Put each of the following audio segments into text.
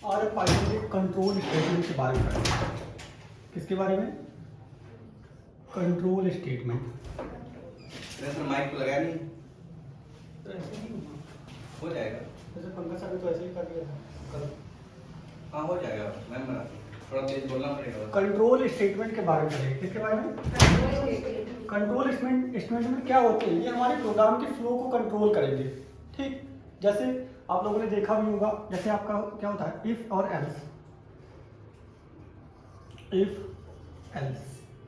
और पाइथन के control statement के बारे में पढ़ेंगे। किसके बारे में? Control statement. माइक तो लगाया नहीं, तो ऐसे नहीं होगा, हो जाएगा। जैसे पंकज सर ने तो ऐसे ही कर दिया था कल। हाँ हो जाएगा मैम, थोड़ा तेज बोलना पड़ेगा। कंट्रोल स्टेटमेंट के बारे में पढ़ेंगे। किसके बारे में? कंट्रोल स्टेटमेंट में क्या होते हैं? ये हमारे प्रोग्राम के फ्लो को कंट्रोल करेंगे। ठीक, जैसे आप लोगों ने देखा भी होगा, जैसे आपका क्या होता है इफ और एल्स। इफ एल्स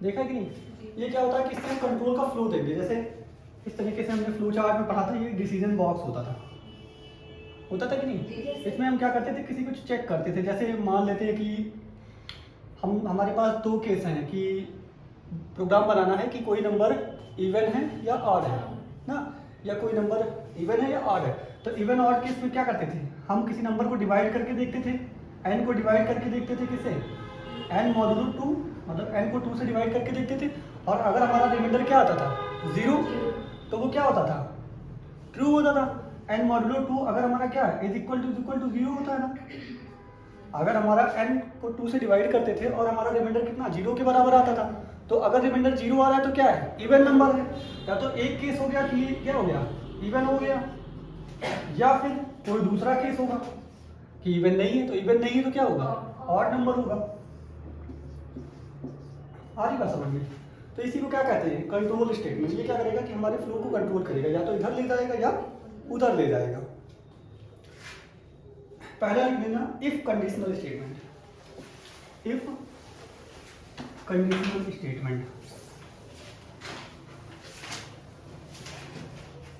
देखा कि नहीं? ये क्या होता है कि इससे हम कंट्रोल का फ्लो देंगे। जैसे इस तरीके से हमने फ्लो चार्ट में पढ़ा था, ये डिसीजन बॉक्स होता था कि नहीं? इसमें हम क्या करते थे, किसी को चेक करते थे। जैसे मान लेते हैं कि हमारे पास दो केस हैं कि प्रोग्राम बनाना है कि कोई नंबर इवन है या ऑड है ना, या कोई नंबर इवन है या ऑड है। तो इवन ऑड केस में क्या करते थे, हम किसी नंबर को डिवाइड करके देखते थे, n को डिवाइड करके देखते थे किससे, n मॉडुलो 2, मतलब n को 2 से डिवाइड करके देखते थे। और अगर हमारा रिमाइंडर क्या आता था 0, तो वो क्या होता था, ट्रू होता था। n मॉडुलो 2 अगर हमारा क्या है इज इक्वल टू 0 होता है ना। अगर हमारा n को 2 से डिवाइड करते थे और हमारा रिमाइंडर कितना 0 के बराबर आता था, तो अगर रिमाइंडर 0 आ रहा है तो क्या है, इवन नंबर है। या तो एक केस हो गया कि क्या हो गया, इवन हो गया, या फिर कोई दूसरा केस होगा कि इवन नहीं है। तो इवन नहीं है तो क्या होगा, ऑड नंबर होगा। आ रही बात समझ में? तो इसी को क्या कहते हैं, कंट्रोल स्टेटमेंट। ये क्या करेगा कि हमारे फ्लो को कंट्रोल करेगा, या तो इधर ले जाएगा या उधर ले जाएगा। पहला लिख लेना if conditional statement. If conditional statement,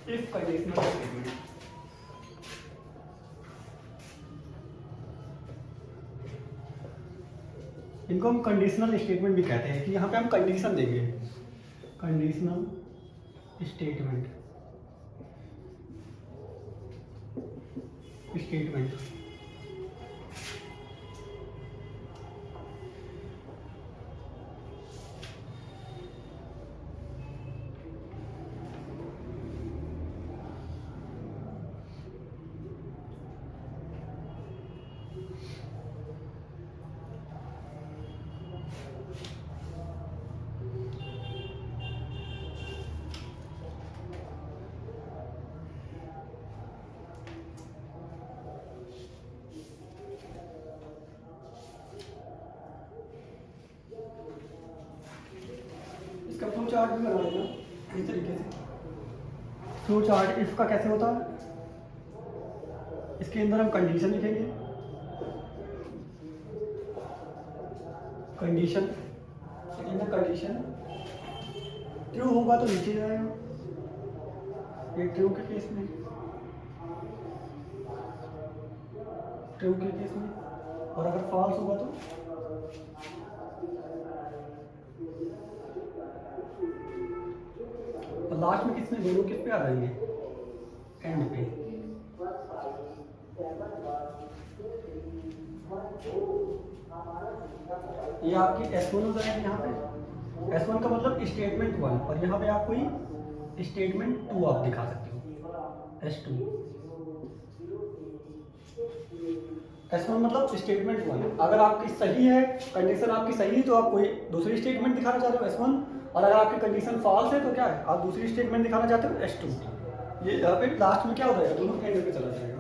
if conditional statement. इनको हम कंडीशनल स्टेटमेंट भी कहते हैं कि यहाँ पे हम कंडीशन देंगे। Conditional statement, statement flow chart भी बना लेना इस तरीके से। फ्लो चार्ट इफ का कैसे होता है, इसके अंदर हम कंडीशन लिखेंगे। कंडीशन कंडीशन ट्रू होगा तो नीचे जाएगा, ये ट्रू के केस में, ट्रू के केस में। और अगर फॉल्स होगा तो लास्ट में किसमें, दोनों किस पे आ जाएंगे, एंड पे। ये आपकी S1 हो जाएगी यहाँ पे। S1 का मतलब स्टेटमेंट 1, और यहाँ पे आप कोई स्टेटमेंट 2 आप दिखा सकते हो, S2। S1 मतलब स्टेटमेंट 1। अगर आपकी सही है, कंडीशन आपकी सही है, तो आप कोई दूसरी स्टेटमेंट दिखाना चाहते हो S1, और अगर आपकी कंडीशन फॉल्स है तो क्या है, आप दूसरी स्टेटमेंट दिखाना चाहते हो S2। ये यहाँ पे लास्ट में क्या हो जाएगा, दोनों एंड पे चला जाएगा।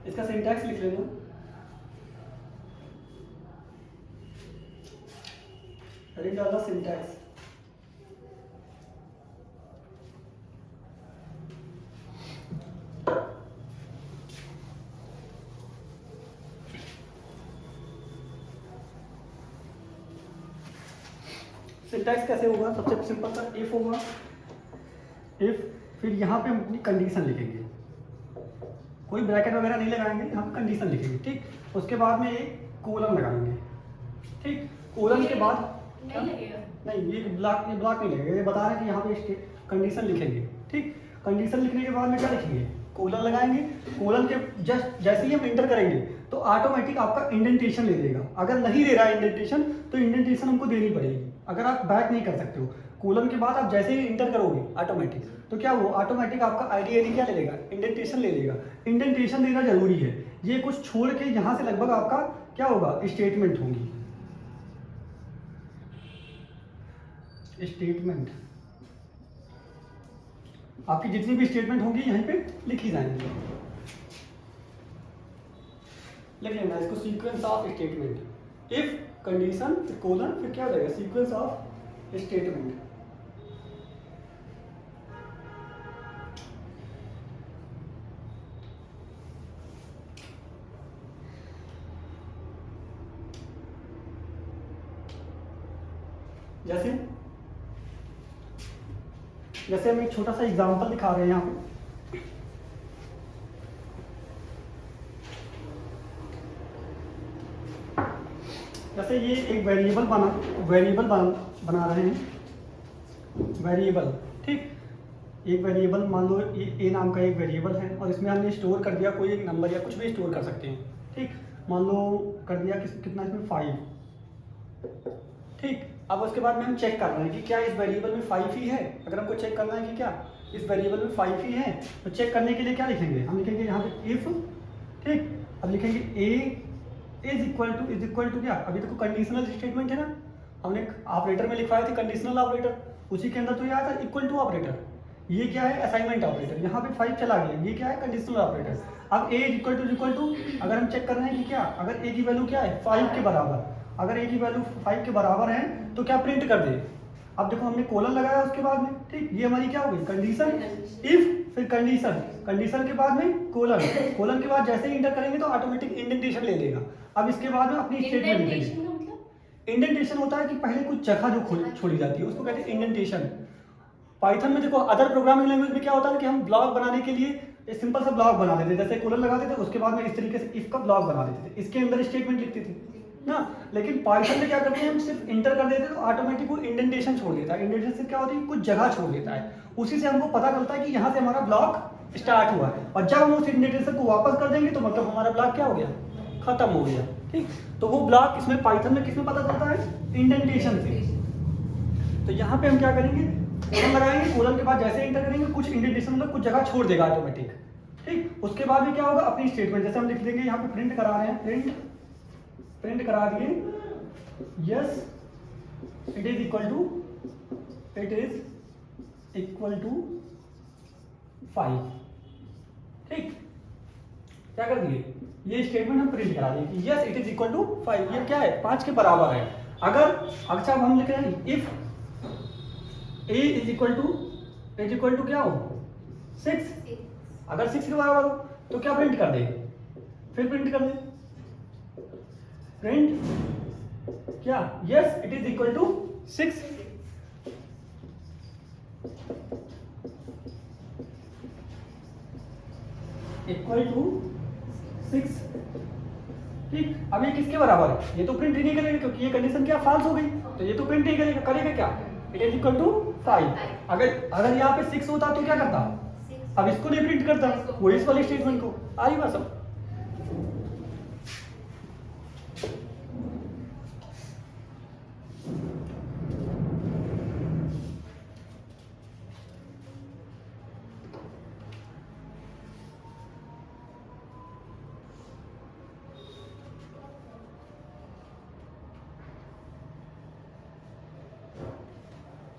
इसका सिंटैक्स लिख लेना। अरे ज़्यादा सिंटैक्स, सिंटैक्स कैसे होगा, सबसे सिंपल सा इफ होगा। इफ, फिर यहाँ पे हम अपनी कंडीशन लिखेंगे, कोई ब्रैकेट वगैरह नहीं लगाएंगे, हम कंडीशन लिखेंगे। ठीक, उसके बाद में एक कोलन लगाएंगे। ठीक, कोलन के बाद नहीं, ये ब्लॉक नहीं लगेगा। ये बता रहे हैं कि यहाँ पे कंडीशन लिखेंगे। ठीक, कंडीशन लिखने के बाद में क्या लिखेंगे, कोलन लगाएंगे, कोलन के जस्ट जैसे ही हम इंटर करेंगे तो ऑटोमेटिक आपका इंडेंटेशन ले लेगा। अगर नहीं ले रहा है इंडेंटेशन तो इंडेंटेशन हमको देनी पड़ेगी, अगर आप बैक नहीं कर सकते हो। कोलन के बाद आप जैसे ही इंटर करोगे ऑटोमेटिक तो क्या वो ऑटोमेटिक आपका आईडीएल क्या ले लेगा, इंडेंटेशन ले लेगा। इंडेंटेशन देना जरूरी है, ये कुछ छोड़ के यहाँ से लगभग आपका क्या होगा, स्टेटमेंट होंगी, स्टेटमेंट आपकी जितनी भी स्टेटमेंट होंगी यहीं पे लिखी जाएंगी। लिख लेना इसको, sequence of statement, if condition colon फिर क्या हो जाएगा, सीक्वेंस ऑफ स्टेटमेंट। जैसे जैसे हम एक छोटा सा एग्जांपल दिखा रहे हैं यहाँ पे, जैसे ये एक वेरिएबल बना रहे हैं, वेरिएबल, ठीक। एक वेरिएबल मान लो ए नाम का एक वेरिएबल है और इसमें हमने स्टोर कर दिया कोई एक नंबर या कुछ भी स्टोर कर सकते हैं, ठीक। मान लो कर दिया कितना इसमें 5, ठीक। अब उसके बाद में हम चेक कर रहे हैं कि क्या इस वेरिएबल में 5 ही है। अगर हमको चेक करना है कि क्या इस वेरिएबल में 5 ही है तो चेक करने के लिए क्या लिखेंगे, हम लिखेंगे यहाँ पे इफ, ठीक। अब लिखेंगे ए इज इक्वल टू क्या, अभी देखो कंडीशनल स्टेटमेंट है ना, हमने ऑपरेटर में लिखवाए थे कंडीशनल ऑपरेटर, उसी के अंदर तो ये आता है इक्वल टू ऑपरेटर। ये क्या है, असाइनमेंट ऑपरेटर, यहाँ पे 5 चला गया, ये क्या है कंडीशनल ऑपरेटर। अब ए इक्वल टू अगर हम चेक कर रहे हैं कि क्या, अगर ए की वैल्यू क्या है 5 के बराबर, अगर ए की वैल्यू 5 के बराबर है तो क्या प्रिंट कर दे। अब देखो हमने कोलन लगाया उसके बाद में, ठीक। ये हमारी क्या हो गई कंडीशन, इफ फिर कंडीशन के बाद में कोलन के बाद जैसे ही इंटर करेंगे तो ऑटोमेटिक इंडेंटेशन ले लेगा। अब इसके बाद में अपनी स्टेटमेंट लिखेंगे। इंडेंटेशन होता है कि पहले कुछ जगह जो छोड़ी जाती है उसको कहते हैं इंडेंटेशन। पाइथन में देखो अदर प्रोग्रामिंग लैंग्वेज में क्या होता है कि हम ब्लॉक बनाने के लिए सिंपल सा ब्लॉक बना देते थे, जैसे कोलन लगाते थे उसके बाद में इस तरीके से इफ का ब्लॉक बना देते थे, इसके अंदर स्टेटमेंट लिखते थे ना। लेकिन पाइथन में क्या करते हैं, हम सिर्फ इंटर कर देते हैं तो ऑटोमेटिक वो इंडेंटेशन छोड़ देता है। इंडेंटेशन से क्या होती है, कुछ जगह छोड़ देता है, उसी से हमको पता चलता है कि यहाँ से हमारा ब्लॉक स्टार्ट हुआ है। और जब हम उस इंडेंटेशन को वापस कर देंगे तो मतलब हमारा ब्लॉक क्या हो गया, खत्म हो गया, ठीक। तो वो ब्लॉक इसमें पाइथन में किसमें पता चलता है, इंडेंटेशन से। तो यहाँ पे हम क्या करेंगे, कोलन लगाएंगे, कोलन के बाद जैसे इंटर करेंगे कुछ इंडेंटेशन मतलब कुछ जगह छोड़ देगा ऑटोमेटिक, ठीक। उसके बाद में क्या होगा, अपनी स्टेटमेंट जैसे हम लिख देंगे, यहाँ पे प्रिंट करा रहे हैं, प्रिंट करा दिए, yes it is equal to 5, ठीक। क्या कर दिए, ये स्टेटमेंट हम प्रिंट करा दिए कि yes it is equal to 5, ये क्या है 5 के बराबर है। अगर अच्छा हम लिख रहे हैं if a is equal to क्या हो 6, अगर 6 के बराबर हो तो क्या प्रिंट कर दे, फिर प्रिंट कर दे, प्रिंट क्या, yes it is equal to 6, equal to 6, ठीक। अब ये किसके बराबर है, ये तो प्रिंट ही नहीं करेगा क्योंकि ये कंडीशन क्या फाल्स हो गई, तो ये तो प्रिंट ही करेगा क्या, इट इज इक्वल टू 5। अगर यहाँ पे 6 होता तो क्या करता, अब इसको नहीं प्रिंट करता, वो इस वाले स्टेटमेंट को, आई बात सब।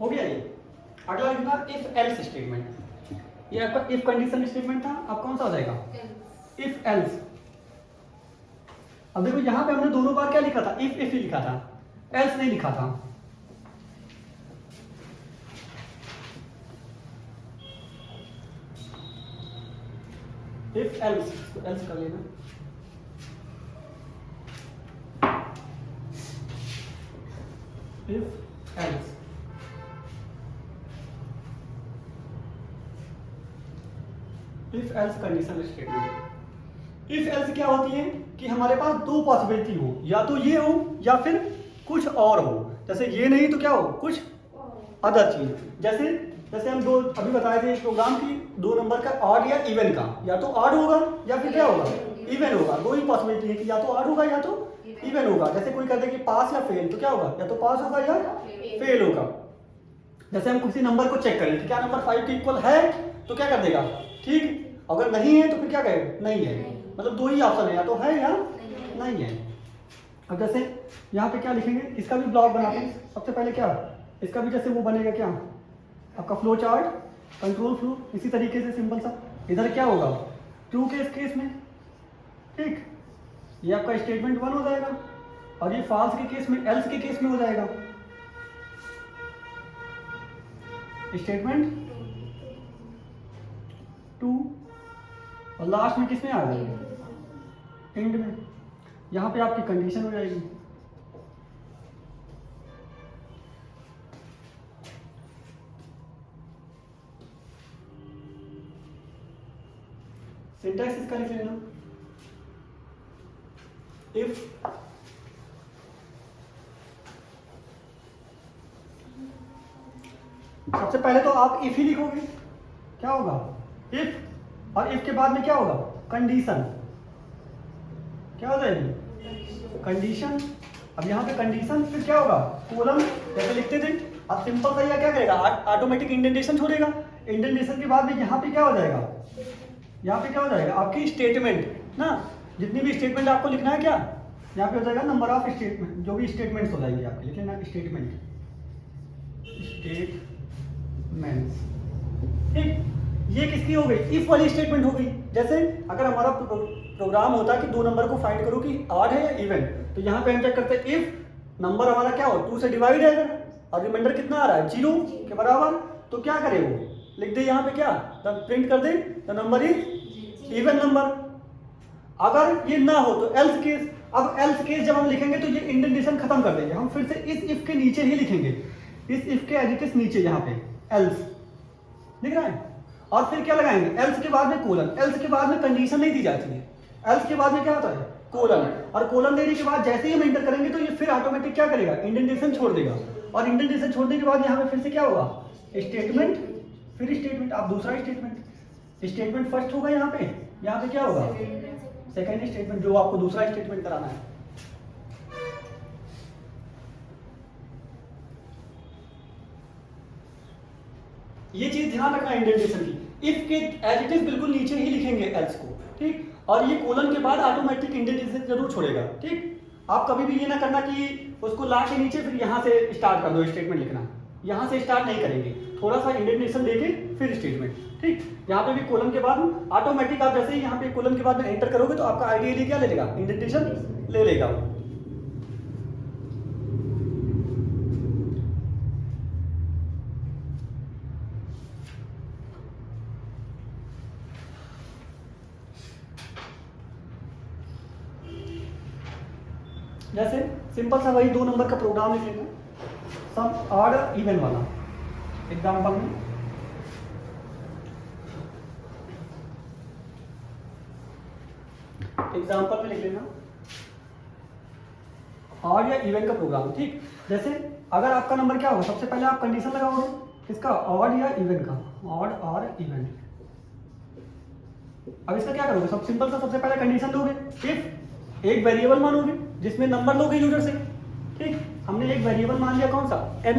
हो गया ये। अगला लिखना इफ एल्स स्टेटमेंट, ये आपका इफ कंडीशन स्टेटमेंट था, अब कौन सा हो जाएगा इफ एल्स। अब देखो यहाँ पे हमने दोनों बार क्या लिखा था, इफ ही लिखा था, एल्स नहीं लिखा था। इफ एल्स कर लेना, if else if else conditional statement. If else क्या होती है कि हमारे पास दो पॉसिबिलिटी हो, या तो ये हो या फिर कुछ और हो। जैसे ये नहीं तो क्या हो, कुछ अदर चीज। जैसे जैसे हम दो अभी बताए थे प्रोग्राम की, दो नंबर का ऑड या इवन का, या तो ऑड होगा या फिर क्या होगा, इवन होगा। दो ही पॉसिबिलिटी है कि या तो ऑड होगा या तो इवन होगा। जैसे कोई कहते हैं कि पास या फेल, तो क्या होगा, या तो पास होगा या फेल होगा। जैसे हम किसी नंबर को चेक करें कि क्या नंबर 5 के इक्वल है, तो क्या कर देगा, ठीक। अगर नहीं है तो फिर क्या कहेगा, नहीं है। मतलब दो ही ऑप्शन है, या तो है या नहीं है। अब जैसे यहाँ पे क्या लिखेंगे, इसका भी ब्लॉक बनाते हैं। सबसे पहले क्या, इसका भी जैसे वो बनेगा क्या, आपका फ्लो चार्ट, कंट्रोल फ्लो, इसी तरीके से सिंपल सा। इधर क्या होगा, ट्रू के इस केस में, ठीक, ये आपका स्टेटमेंट 1 हो जाएगा, और ये फॉल्स के केस में, एल्स के केस में हो जाएगा स्टेटमेंट 2, और लास्ट में किस में आ जाएगा, एंड में। यहाँ पे आपकी कंडीशन हो जाएगी। सिंटैक्स इसका लिख लेना, इफ सबसे पहले तो आप इफ ही लिखोगे, क्या होगा, इफ, और इफ के बाद में क्या होगा, कंडीशन, क्या हो जाएगी, कंडीशन। अब यहाँ पे कंडीशन, फिर क्या होगा, कोलन, जैसे लिखते थे। अब सिंपल सा क्या करेगा, ऑटोमेटिक इंडेंटेशन छोड़ेगा। इंडेंटेशन के बाद में यहाँ पे क्या हो जाएगा, यहाँ पे क्या हो जाएगा, आपकी स्टेटमेंट ना, जितनी भी स्टेटमेंट आपको लिखना है, क्या यहाँ पे हो जाएगा नंबर ऑफ स्टेटमेंट, जो भी स्टेटमेंट्स हो जाएंगे आपके, लिख लेना स्टेटमेंट, ठीक। ये किसकी हो गई, इफ वाली स्टेटमेंट हो गई। जैसे अगर हमारा प्रोग्राम होता है कि दो नंबर को फाइंड करो कि ऑड है या इवन, तो यहाँ पे हम चेक करते हैं इफ नंबर हमारा क्या हो, 2 से डिवाइड है और रिमाइंडर कितना आ रहा है, 0 के बराबर, तो क्या करे वो, लिख दे यहाँ पे क्या, प्रिंट कर दे the number is even number. अगर ये ना हो तो एल्स केस। अब एल्स केस जब हम लिखेंगे तो ये इंडेंटेशन खत्म कर देंगे, हम फिर से इस इफ के नीचे ही लिखेंगे, इस इफ के एज इट इज नीचे यहाँ पे एल्स लिख रहा है, और फिर क्या लगाएंगे, एल्स के बाद में कोलन। एल्स के बाद में कंडीशन नहीं दी जाती है, एल्स के बाद में क्या होता है, कोलन। और कोलन देने के बाद जैसे ही हम एंटर करेंगे तो ये फिर ऑटोमेटिक क्या करेगा, इंडेंटेशन छोड़ देगा, और इंडेंटेशन छोड़ने के बाद यहाँ पे फिर से क्या होगा, स्टेटमेंट, फिर स्टेटमेंट, अब दूसरा स्टेटमेंट, स्टेटमेंट फर्स्ट होगा यहाँ पे क्या होगा, सेकेंड स्टेटमेंट, जो आपको दूसरा स्टेटमेंट कराना है। ये चीज ध्यान रखना इंडेंटेशन की। इफ के एज इट इज बिल्कुल नीचे ही लिखेंगे एल्स को, ठीक, और ये कोलन के बाद ऑटोमेटिक इंडेंटेशन जरूर छोड़ेगा, ठीक। आप कभी भी ये ना करना कि उसको ला के नीचे फिर यहाँ से स्टार्ट कर दो स्टेटमेंट लिखना, यहाँ से स्टार्ट नहीं करेंगे, थोड़ा सा इंडेंटेशन देके फिर स्टेटमेंट, ठीक। यहाँ पे भी कोलन के बाद ऑटोमेटिक आप जैसे ही यहाँ पे कोलन के बाद में एंटर करोगे तो आपका आइडियली क्या ले लेगा, इंडेंटेशन ले लेगा। जैसे सिंपल सा वही 2 नंबर का प्रोग्राम लिख लेना, सम ऑड इवन वाला। एग्जांपल में लिख लेना ऑड या इवन का प्रोग्राम, ठीक। जैसे अगर आपका नंबर क्या हो, सबसे पहले आप कंडीशन लगाओगे किसका, ऑड या इवन का, ऑड और इवन। अब इसका क्या करोगे, सब सिंपल सा, सबसे पहले कंडीशन दोगे, इफ एक वेरिएबल मानोगे जिसमें नंबर लोगे यूजर से, ठीक। हमने एक वेरिएबल मान लिया, कौन सा, n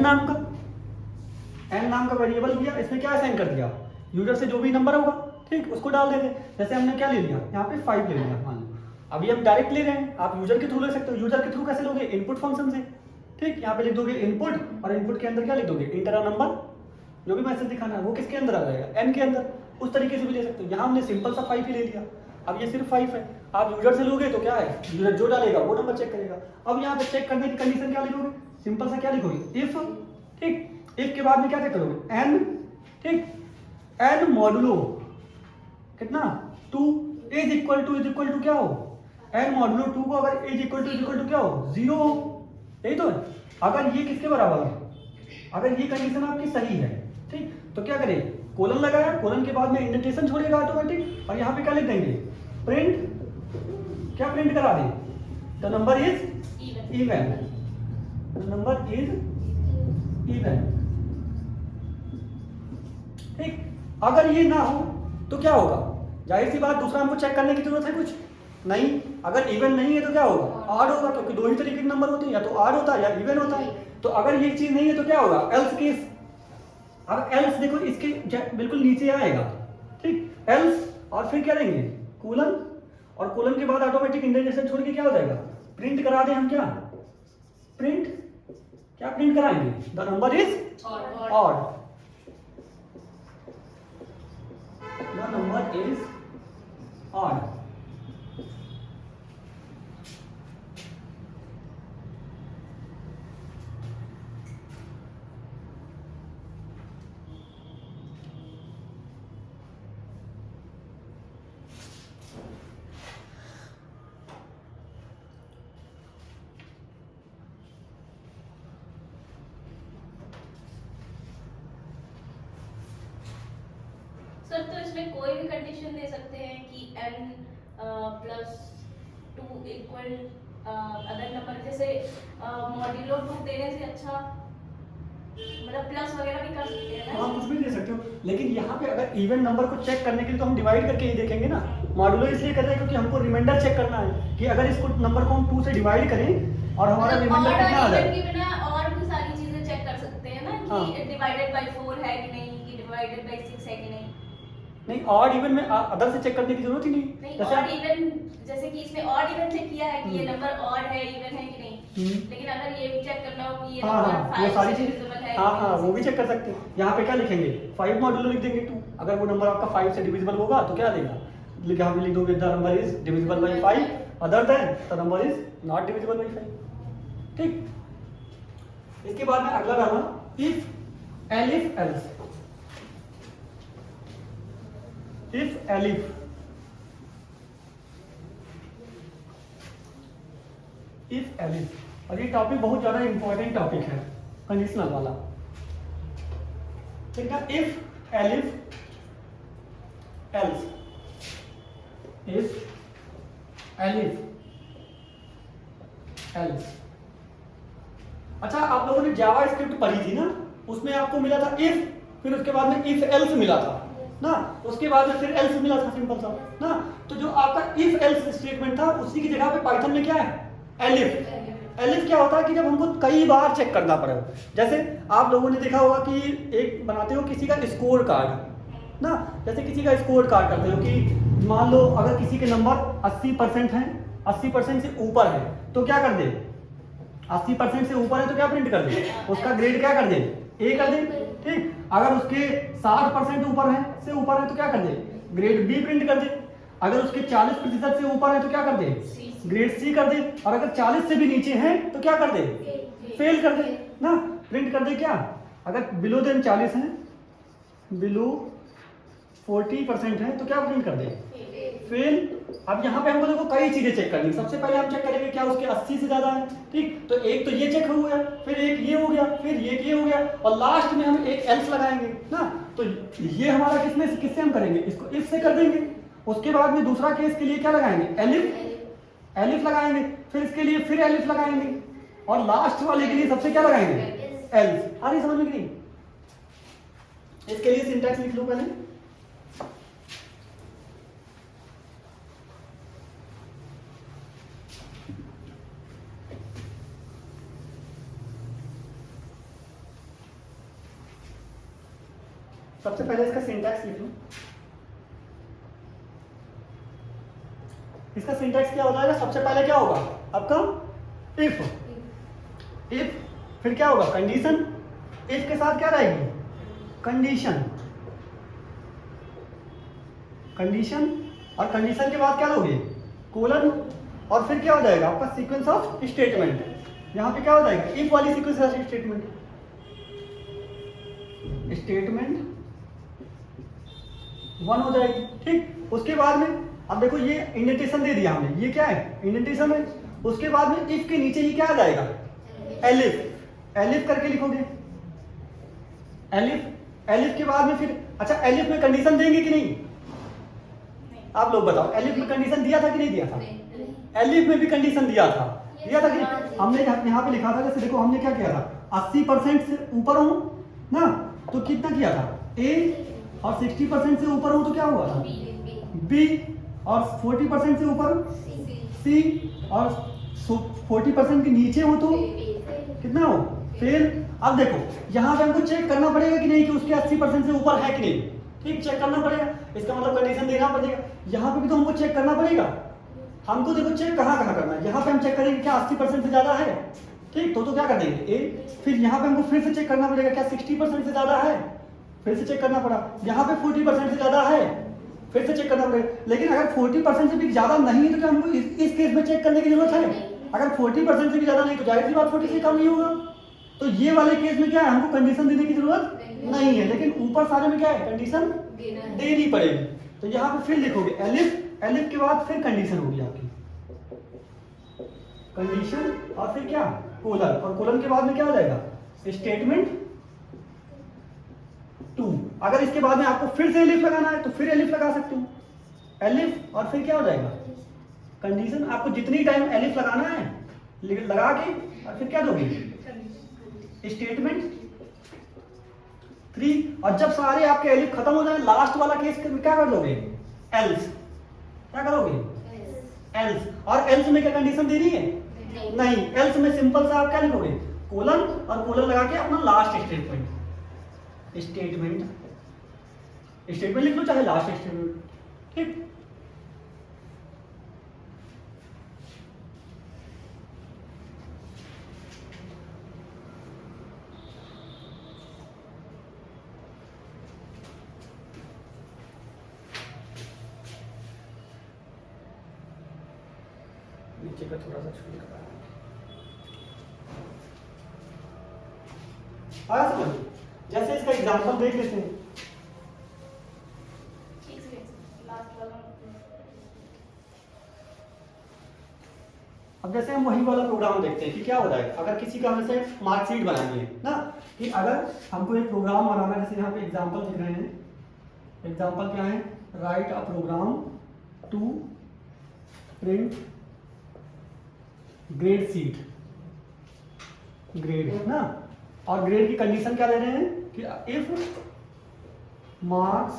नाम का वेरिएबल लिया, इसमें क्या असाइन कर दिया, यूजर से जो भी नंबर होगा, ठीक, उसको डाल देंगे। जैसे हमने क्या ले लिया, यहाँ पे 5 ले लिया मान लो। अभी हम डायरेक्ट ले रहे हैं, आप यूजर के थ्रू ले सकते हो। यूजर के थ्रू कैसे लोगे, इनपुट फंक्शन से, ठीक। यहाँ पे लिख दोगे इनपुट, और इनपुट के अंदर क्या लिख दोगे, इंटर अ नंबर, जो भी मैसेज दिखाना है वो किसके अंदर आ जाएगा, n के अंदर। उस तरीके से भी ले सकते हो। यहाँ हमने सिंपल सा 5 ही ले लिया, अब ये सिर्फ 5 है। आप यूजर से लोगे तो क्या है, यूजर जो डालेगा वो नंबर चेक करेगा। अब यहाँ पे चेक करने की कंडीशन क्या लिखोगे, सिंपल सा क्या लिखोगे, इफ, ठीक। इफ के बाद में क्या चेक करोगे, n, ठीक, n मॉडुलो कितना, 2 इज इक्वल टू क्या हो, n मॉडुलो 2 को अगर इज इक्वल टू क्या हो, 0 हो, यही तो है। अगर ये किसके बराबर है, अगर ये कंडीशन आपकी सही है, ठीक, तो क्या करें, कोलन लगाया, कोलन के बाद में इंडेंटेशन छोड़ेगा ऑटोमेटिक, और यहाँ पे क्या लिख देंगे, प्रिंट, क्या प्रिंट करा दें, the number is even, the number is even. ठीक, अगर ये ना हो तो क्या होगा? जाहिर सी बात दूसरा हमको चेक करने की जरूरत है कुछ नहीं। अगर इवन नहीं है तो क्या होगा? ऑड होगा, क्योंकि दो ही तरीके के नंबर होते हैं, या तो ऑड होता है या इवन होता है। तो अगर ये चीज नहीं है तो क्या होगा? Else case. अब एल्स देखो इसके बिल्कुल नीचे आएगा, ठीक, एल्स और फिर क्या लेंगे? कोलन, और कोलन के बाद ऑटोमेटिक इंडेंटेशन छोड़ के क्या हो जाएगा? प्रिंट करा दें हम, क्या प्रिंट, क्या प्रिंट कराएंगे? The number is odd, the number is odd. Sir तो इसमें कोई भी कंडीशन दे सकते हैं कि n plus 2 equal other number, जैसे मॉड्यूलो 2 देने से अच्छा मतलब प्लस वगैरह भी कर सकते हैं ना? हाँ, कुछ भी दे सकते हो, लेकिन यहाँ पे अगर इवन नंबर को चेक करने के लिए तो हम डिवाइड करके ही देखेंगे ना। मॉडुलो इसलिए कर रहे हैं क्योंकि हमको रिमाइंडर चेक करना है कि अगर इसको नंबर को हम 2 से डिवाइड करें और हमारा रिमाइंडर कितना आ जाए। के बिना और भी सारी चीजें चेक कर सकते हैं ना हाँ। कि डिवाइडेड बाय 4 है कि नहीं, कि डिवाइडेड बाय 6 है कि नहीं। नहीं, ऑड इवन में अदर से चेक करने की जरूरत ही नहीं। नहीं, ऑड इवन, जैसे कि इसमें ऑड इवन चेक किया है कि ये नंबर ऑड है, इवन है कि नहीं, लेकिन अगर ये भी चेक करना हो कि ये हाँ हाँ, नंबर वो 5 सारी से चीज, डिविजिबल है, हाँ हाँ, वो भी चेक कर सकते हैं। यहाँ पे क्या लिखेंगे? 5 मॉडुलो लिख देंगे 2। अगर वो नंबर आपका 5 से डिविजिबल होगा तो क्या देगा? यहाँ पे लिख दोगे the number is divisible by 5, other than the number is not divisible by 5। ठीक, इसके बाद में अगला डालना if elif else. If elif, if elif, और ये टॉपिक बहुत ज्यादा इंपॉर्टेंट टॉपिक है, कंडीशनल वाला। ठीक है, if elif else, if elif else. अच्छा, आप लोगों ने जावा स्क्रिप्ट पढ़ी थी ना, उसमें आपको मिला था इफ, फिर उसके बाद में इफ एल्स मिला था ना, उसके बाद में फिर एल्स मिला था, सिंपल सा ना। तो जो आपका इफ एल्स स्टेटमेंट था उसी की जगह पे पाइथन में क्या है? एलिफ। एलिफ क्या होता है कि जब हमको कई बार चेक करना पड़े। जैसे आप लोगों ने देखा होगा कि एक बनाते हो किसी का स्कोर कार्ड ना, जैसे किसी का स्कोर कार्ड करते हो कि मान लो अगर किसी के नंबर 80% हैं, 80% से ऊपर है तो क्या कर दे? 80% से ऊपर है तो क्या प्रिंट कर दे? उसका ग्रेड क्या कर दे? ए कर दे। ठीक, अगर उसके 60% ऊपर है से ऊपर है तो क्या कर दे? ग्रेड बी प्रिंट कर दे। अगर उसके 40% से ऊपर है तो क्या कर दे? ग्रेड सी कर दे। और अगर 40 से भी नीचे है तो क्या कर दे? फेल कर दे ना, प्रिंट कर दे क्या? अगर बिलो देन 40 है, बिलो 40% है तो क्या प्रिंट कर दे? फेल। अब यहाँ पे हमको देखो कई चीजें चेक करनी। सबसे पहले हम चेक करेंगे क्या उसके 80 से ज्यादा है। ठीक, तो एक तो ये चेक हो गया, फिर एक ये हो गया, फिर ये हो गया, और लास्ट में हम एक एल्स लगाएंगे ना। तो ये हमारा किससे हम करेंगे? इसको इफ से कर देंगे। उसके बाद में दूसरा केस के लिए क्या लगाएंगे? एलिफ, एलिफ लगाएंगे। फिर इसके लिए फिर एलिफ लगाएंगे, और लास्ट वाले के लिए सबसे क्या लगाएंगे? एल्स। आ रही समझ में कि नहीं? इसके लिए सिंटैक्स लिख लो पहले। सबसे पहले इसका सिंटैक्स लिख लो। इसका सिंटैक्स क्या होता है? सबसे पहले क्या होगा आपका? इफ, इफ, फिर क्या होगा? कंडीशन। इफ के साथ क्या रहेगी? कंडीशन, कंडीशन, और कंडीशन के बाद क्या लोगे? कोलन, और फिर क्या हो जाएगा आपका? Sequence of statement. यहां पे क्या हो जाएगा? इफ वाली सीक्वेंस ऑफ स्टेटमेंट, स्टेटमेंट 1 हो जाएगी। ठीक, उसके बाद में अब देखो ये इंडेंटेशन दे दिया हमने, ये क्या है? इंडेंटेशन है। उसके बाद में इफ के नीचे ही क्या आ जाएगा? एलिफ, एलिफ करके लिखोगे। एलिफ, एलिफ के बाद में फिर, अच्छा एलिफ में कंडीशन देंगे कि नहीं? आप लोग बताओ, एलिफ में कंडीशन दिया था कि नहीं दिया था? एलिफ में भी कंडीशन दिया था कि नहीं? हमने यहाँ पे लिखा था, जैसे देखो हमने क्या किया था? 80% से ऊपर हूं ना, तो कितना किया था? ए और 60% से ऊपर हो तो क्या हुआ था? बी। और 40% से ऊपर सी। और 40% के नीचे हो तो कितना हो? फिर अब देखो यहाँ पे हमको चेक करना पड़ेगा कि नहीं कि उसके 80% से ऊपर है कि नहीं। ठीक, चेक करना पड़ेगा, इसका मतलब कंडीशन देना पड़ेगा। यहाँ पे भी तो हमको चेक करना पड़ेगा। हमको देखो चेक कहाँ कहाँ करना है। यहाँ पे हम चेक करेंगे क्या 80% से ज़्यादा है। ठीक, तो क्या कर देंगे ए। फिर यहाँ पे हमको फिर से चेक करना पड़ेगा क्या 60% से ज़्यादा है, फिर से चेक करना पड़ा। यहाँ पे 40% से ज़्यादा है, फिर से चेक करना पड़ेगा। लेकिन अगर 40% से भी ज़्यादा नहीं है तो क्या हमको इस केस में चेक करने की जरूरत है? अगर 40% से भी ज़्यादा नहीं तो जाहिर सी बात 40 से कम नहीं होगा। तो ये वाले केस में क्या है, हमको कंडीशन देने की जरूरत नहीं है। लेकिन ऊपर सारे में क्या है, कंडीशन देनी पड़ेगी। तो यहाँ पे फिर लिखोगे एलिफ, एलिफ के बाद फिर कंडीशन होगी आपकी, कंडीशन और फिर क्या, कोलन। और कोलन के बाद में क्या हो जाएगा, स्टेटमेंट 2। अगर इसके बाद में आपको फिर से एलिफ लगाना है तो फिर एलिफ लगा सकते हो, एलिफ और फिर क्या हो जाएगा, कंडीशन। आपको जितनी टाइम एलिफ लगाना है लगा के और फिर क्या दोगे, स्टेटमेंट 3। और जब सारे आपके एलिफ खत्म हो जाए लास्ट वाला केस क्या कर दोगे, एल्स। क्या करोगे, एल्स। और एल्स में क्या कंडीशन देनी है, नहीं। एल्स में सिंपल सा आप क्या लिखोगे, कोलन और कोलन लगा के अपना लास्ट स्टेटमेंट, स्टेटमेंट लिख लो चाहे लास्ट स्टेटमेंट। ठीक, नीचे का थोड़ा सा छूट कर आया समझ। जैसे इसका एग्जांपल देख लेते हैं। अब जैसे हम वही वाला प्रोग्राम देखते हैं कि क्या हो रहा है। अगर किसी का हमसे मार्कशीट बनानी है ना, कि अगर हमको एक प्रोग्राम बनाना है, जैसे यहाँ पे एग्जांपल दिख रहे हैं। एग्जांपल क्या है, write a program to print grade sheet, grade है ना। और ग्रेड की कंडीशन क्या दे रहे हैं कि if marks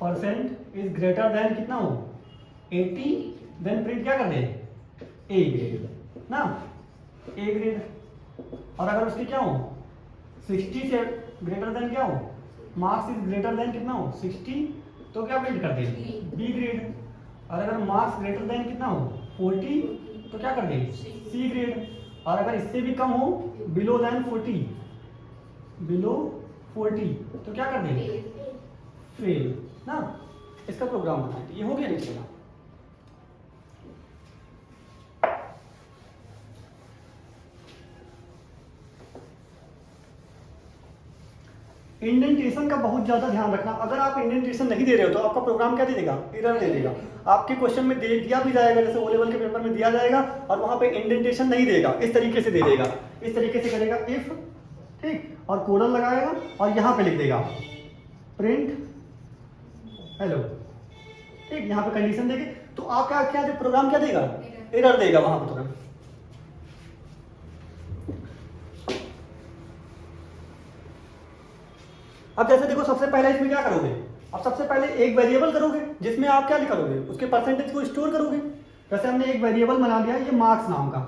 percent is greater than कितना हो 80, देन प्रिंट क्या कर दे, ए ग्रेड ना, ए ग्रेड। और अगर उसके क्या हो 60 से ग्रेटर देन क्या हो, मार्क्स इज ग्रेटर देन कितना हो 60, तो क्या प्रिंट कर दे, बी ग्रेड। और अगर मार्क्स ग्रेटर देन कितना हो 40, तो क्या कर दे, सी ग्रेड। और अगर इससे भी कम हो, बिलो देन 40, बिलो 40, तो क्या कर देंगे, फेल ना। इसका प्रोग्राम बनाएंगे। ये हो गया नीचे का। इंडेंटेशन का बहुत ज्यादा ध्यान रखना। अगर आप इंडेंटेशन नहीं दे रहे हो तो आपका प्रोग्राम क्या दे देगा, एरर दे देगा। आपके क्वेश्चन में दिया भी जाएगा, जैसे ओ लेवल के पेपर में दिया जाएगा, और वहां पे इंडेंटेशन नहीं देगा, इस तरीके से दे देगा, इस तरीके से करेगा इफ, ठीक, और कोलन लगाएगा और यहाँ पे लिख देगा प्रिंट हेलो, ठीक। यहाँ पे कंडीशन देके तो आपका क्या प्रोग्राम क्या देगा, एरर देगा वहां पर तुरंत। अब जैसे देखो सबसे पहले इसमें क्या करोगे, अब सबसे पहले एक वेरिएबल करोगे जिसमें आप क्या करोगे, उसके परसेंटेज को स्टोर करोगे। जैसे हमने एक वेरिएबल बना लिया ये मार्क्स नाम का,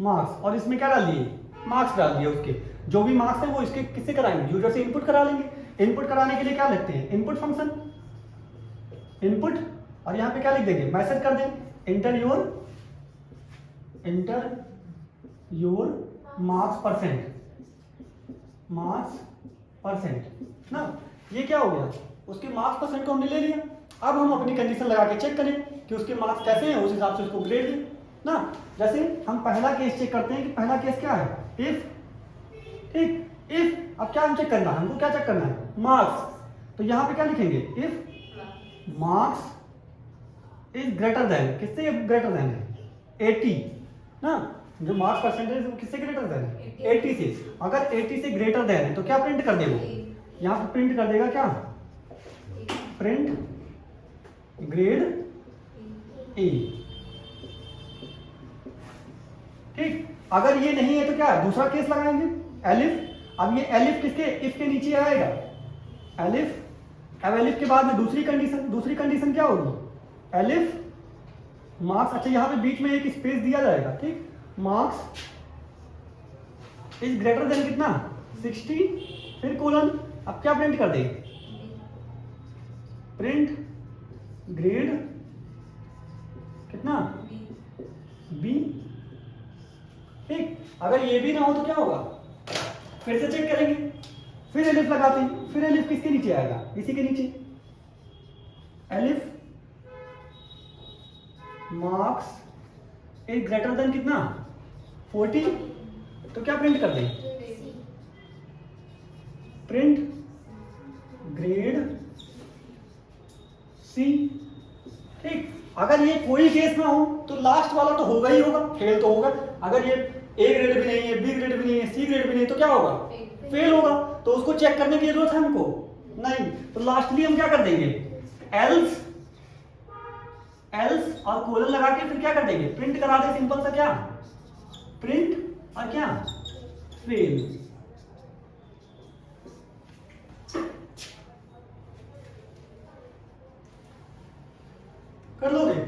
मार्क्स, और इसमें क्या डाल दिए, मार्क्स डाल दिए। उसके जो भी मार्क्स है वो इसके किससे कराएंगे, यूजर से इनपुट करा लेंगे। इनपुट कराने के लिए क्या लिखते हैं, इनपुट फंक्शन, इनपुट, और यहाँ पे क्या लिख देंगे, मैसेज कर दें inter your marks percent, marks percent ना। ये क्या हो गया, उसके मार्क्स परसेंट को हमने ले लिया। अब हम अपनी कंडीशन लगा के चेक करें कि उसके मार्क्स कैसे हैं, उस हिसाब से उसको ग्रेड दें ना। जैसे हम पहला केस चेक करते हैं कि पहला केस क्या है, इफ, ठीक, इफ। अब क्या हम चेक करना है, हमको क्या चेक करना है, मार्क्स। तो यहाँ पे क्या लिखेंगे, if marks is greater than, किससे ग्रेटर देन है 80 ना, जो मार्क्स परसेंटेज वो किससे ग्रेटर देन है 80 से। अगर 80 से ग्रेटर देन है तो क्या प्रिंट कर दे, वो यहाँ पे प्रिंट कर देगा क्या, प्रिंट ग्रेड ए, ठीक। अगर ये नहीं है तो क्या दूसरा केस लगाएंगे, एलिफ। अब ये एलिफ किसके इफ के नीचे आएगा, एलिफ। अब एलिफ के बाद में दूसरी कंडीशन क्या होगी, एलिफ मार्क्स, अच्छा यहाँ पे बीच में एक स्पेस दिया जाएगा, ठीक, मार्क्स इज ग्रेटर देन कितना 60, फिर कोलन। अब क्या प्रिंट कर देंगे, प्रिंट ग्रेड कितना बी, ठीक। अगर ये भी ना हो तो क्या होगा, फिर से चेक करेंगे, फिर एलिफ लगाते हैं, फिर एलिफ किसके नीचे आएगा, इसी के नीचे, elif marks is greater than कितना 40, तो क्या प्रिंट कर दें, प्रिंट ग्रेड सी, ठीक। अगर ये कोई केस ना हो तो लास्ट वाला तो होगा ही होगा, फेल तो होगा। अगर ये ए ग्रेड भी नहीं है, बी ग्रेड भी नहीं है, सी ग्रेड भी नहीं है, तो क्या होगा, फेल होगा। तो उसको चेक करने की जरूरत है हमको नहीं, तो लास्टली हम क्या कर देंगे, एल्स और कोलन लगा के फिर क्या कर देंगे, प्रिंट करा दे, सिंपल सा, क्या प्रिंट और क्या फेल। कर लोगे,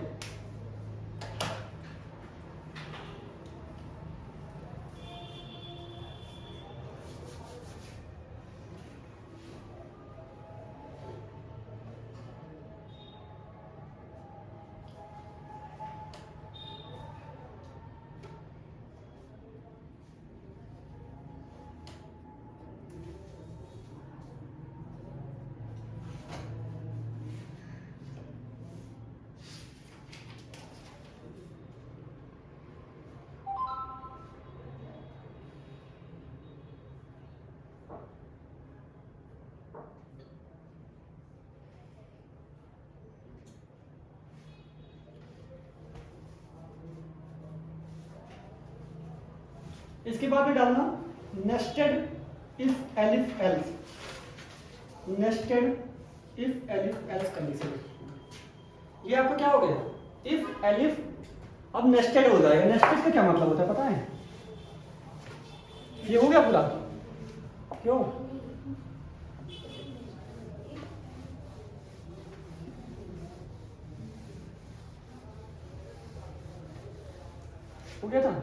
इसके बाद में डालना nested if elif else, nested if elif else condition. ये आपका क्या हो गया, इफ एलिफ, अब नेस्टेड हो जाएगा। नेस्टेड का क्या मतलब होता है पता है, ये हो गया पूरा, क्यों, हो गया था।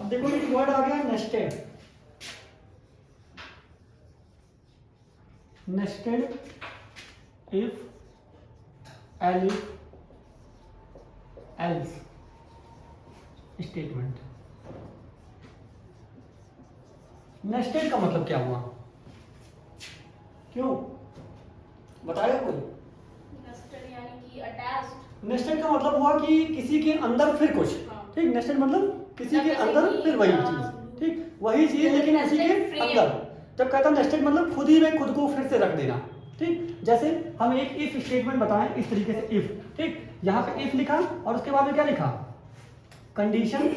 अब देखो एक वर्ड आ गया nested, nested if elif else statement. Nested का मतलब क्या हुआ, क्यों बताएगा कोई, नेस्टेड यानी कि अटैच्ड। नेस्टेड का मतलब हुआ कि किसी के अंदर फिर कुछ, ठीक, नेस्टेड मतलब किसी के अंदर फिर वही चीज, ठीक, वही चीज लेकिन उसी के अंदर। जब कहता नेस्टेड मतलब खुद ही में खुद को फिर से रख देना, ठीक। जैसे हम एक इफ स्टेटमेंट बताएं इस तरीके से, इफ, ठीक, यहाँ पे इफ लिखा और उसके बाद में क्या लिखा, कंडीशन,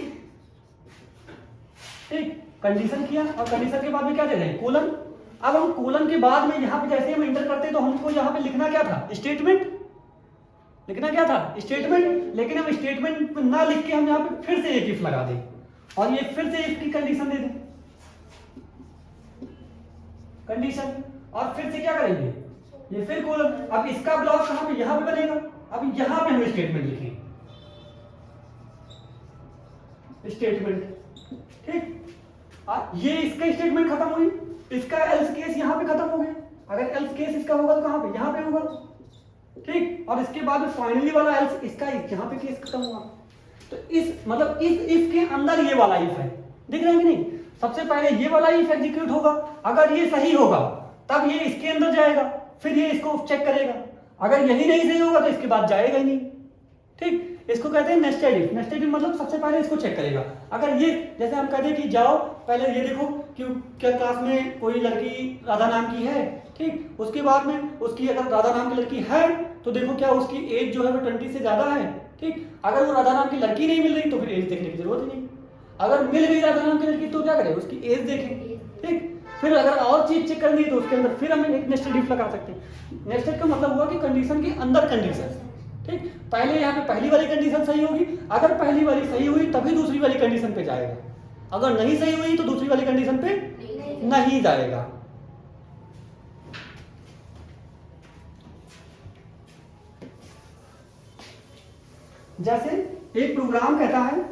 ठीक, कंडीशन किया और कंडीशन के बाद में क्या दे रहे हैं, कोलन। अब हम कोलन के बाद में यहाँ पे जैसे हम एंटर करते हैं तो हमको यहाँ पे लिखना क्या था, स्टेटमेंट, लिखना क्या था, स्टेटमेंट। लेकिन हम स्टेटमेंट ना लिख के हम यहाँ पे फिर से एक इफ लगा दें और ये फिर से इफ की कंडीशन दे दें, कंडीशन, और फिर से क्या करेंगे, ये फिर कोलन। अब इसका ब्लॉक कहाँ पे, यहाँ पे बनेगा। अब यहाँ पे हम स्टेटमेंट लिखें, स्टेटमेंट, ठीक। ये इसका स्टेटमेंट खत्म हुई, इसका एल्स केस यहाँ पे खत्म हो गया। अगर एल्स केस इसका होगा तो कहाँ पे, यहाँ पे होगा, ठीक। और इसके बाद फाइनली वाला एल्स इसका यहाँ पे केस खत्म हुआ। तो इस मतलब इस इफ के अंदर ये वाला इफ है, दिख रहा है कि नहीं। सबसे पहले ये वाला इफ एग्जीक्यूट होगा, अगर ये सही होगा तब ये इसके अंदर जाएगा, फिर ये इसको चेक करेगा। अगर यही नहीं सही होगा तो इसके बाद जाएगा ही नहीं, ठीक। इसको कहते हैं नेस्टेड इफ। नेस्टेड इफ मतलब सबसे पहले इसको चेक करेगा। अगर ये जैसे हम कहते हैं कि जाओ पहले ये देखो कि क्या क्लास में कोई लड़की राधा नाम की है, ठीक। उसके बाद में उसकी अगर राधा नाम की लड़की है तो देखो क्या उसकी एज जो है वो 20 से ज्यादा है, ठीक। अगर वो राधा नाम की लड़की नहीं मिल रही तो फिर एज देखने की जरूरत ही नहीं। अगर मिल गई राधा नाम की लड़की तो क्या करें, उसकी एज देखें, ठीक। फिर अगर और चीज चेक करनी है तो उसके अंदर फिर हम एक नेस्टेड इफ लगा सकते हैं। नेस्टेड का मतलब हुआ कि कंडीशन के अंदर कंडीशन, ठीक, पहले यहाँ पे पहली वाली कंडीशन सही होगी, अगर पहली वाली सही हुई तभी दूसरी वाली कंडीशन पे जाएगा, अगर नहीं सही हुई तो दूसरी वाली कंडीशन पे नहीं जाएगा। जैसे एक प्रोग्राम कहता है,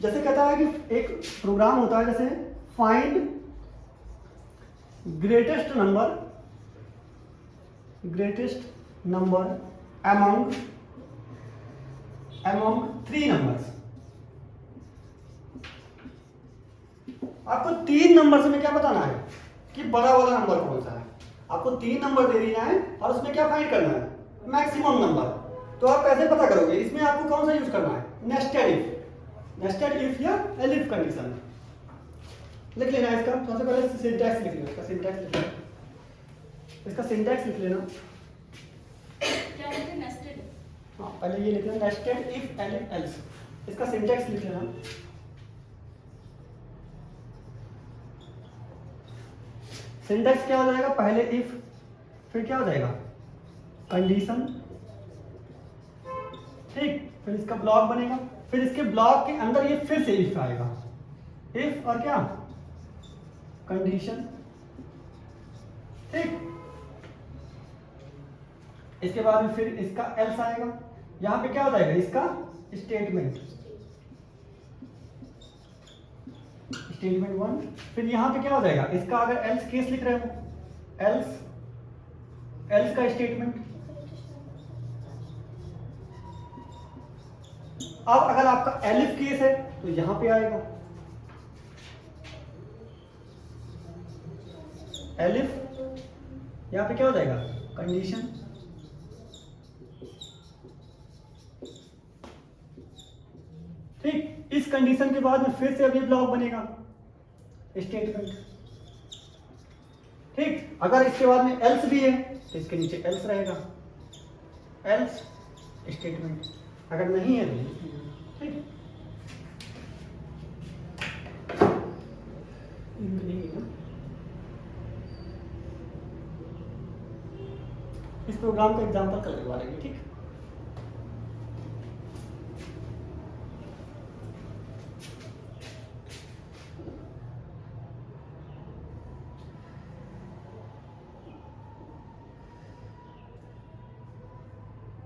जैसे कहता है कि एक प्रोग्राम होता है जैसे find greatest number among 3 numbers. आपको 3 नंबर से में क्या बताना है कि बड़ा वाला नंबर कौन सा है। आपको 3 नंबर दे दिया है और उसमें क्या फाइंड करना है, मैक्सिमम नंबर। तो आप कैसे पता करोगे, इसमें आपको कौन सा यूज करना है, नेस्टेड इफ या एलिफ कंडीशन। लिख लेना इसका, सबसे पहले सिंटैक्स लिख लेना, इसका सिंटैक्स लिख लेना, इसका सिंटैक्स लिख लेना। क्या लिखते हैं, नेस्टेड? हाँ, पहले ये लिख लेना नेस्टेड इफ एलिफ एल्स, इसका सिंटैक्स लिख लेना। सिंटैक्स क्या हो जाएगा, पहले इफ, फिर क्या हो जाएगा कंडीशन, ठीक, फिर इसका ब्लॉक बनेगा, फिर इसके ब्लॉक के अंदर ये फिर से इफ आएगा, इफ और क्या कंडीशन, ठीक। इसके बाद में फिर इसका एल्स आएगा, यहां पे क्या हो जाएगा इसका स्टेटमेंट 1, फिर यहां पे क्या हो जाएगा इसका, अगर एल्स केस लिख रहे हो एल्स का स्टेटमेंट। अब अगर आपका एलिफ केस है तो यहां पे आएगा एलिफ, यहां पे क्या हो जाएगा कंडीशन, ठीक। इस कंडीशन के बाद में फिर से अभी ब्लॉक बनेगा स्टेटमेंट, ठीक। अगर इसके बाद में एल्स भी है तो इसके नीचे एल्स रहेगा, एल्स स्टेटमेंट, अगर नहीं है तो ठीक। इस प्रोग्राम का एग्जांपल कल करवा लेंगे, ठीक।